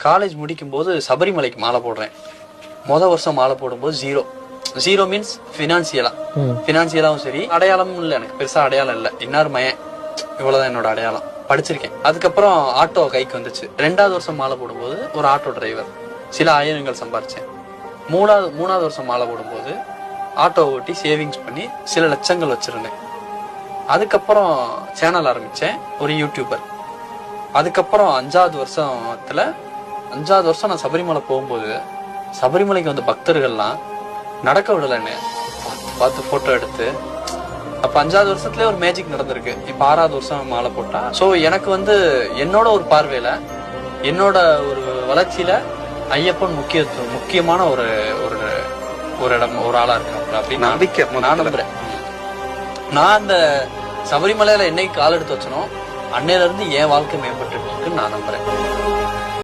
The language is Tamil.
காலேஜ் முடிக்கும் போது சபரிமலைக்கு மாலை போடுறேன். வருஷம் மாலை போடும்போது ஜீரோ மீன்ஸ் பினான்சியலாவும் சரி, அடையாளமும் இல்லை. எனக்கு பெருசா அடையாளம் இல்லை. இன்னார் மயன், இவ்வளவுதான் என்னோட அடையாளம். படிச்சிருக்கேன். அதுக்கப்புறம் ஆட்டோ கைக்கு வந்துச்சு. 2வது வருஷம் மாலை போடும்போது ஒரு ஆட்டோ டிரைவர், சில ஆயிரங்கள் சம்பாரிச்சேன். மூணாவது வருஷம் மாலை போடும்போது ஆட்டோ ஓட்டி சேவிங்ஸ் பண்ணி சில லட்சங்கள் வச்சிருந்தேன். அதுக்கப்புறம் சேனல் ஆரம்பிச்சேன், ஒரு யூடியூபர். அதுக்கப்புறம் 5வது வருஷம் நான் சபரிமலை போகும்போது சபரிமலைக்கு வந்த பக்தர்கள்லாம் நடக்க விடலன்னு பார்த்து போட்டோ எடுத்து, அப்ப 5வது வருஷத்துல ஒரு மேஜிக் நடந்திருக்கு. இப்ப 6வது வருஷம் மாலை போட்டா. சோ எனக்கு என்னோட ஒரு பார்வையில, என்னோட ஒரு வளர்ச்சியில ஐயப்பன் முக்கியமான ஒரு இடம், ஒரு ஆளா இருக்காங்க அப்படின்னு நம்பிக்கை நான் நம்புறேன். நான் அந்த சபரிமலையில என்னைக்கு கால் எடுத்து வச்சனோ அன்னையில இருந்து என் வாழ்க்கை மேம்பட்டு இருக்குன்னு நான் நம்புறேன்.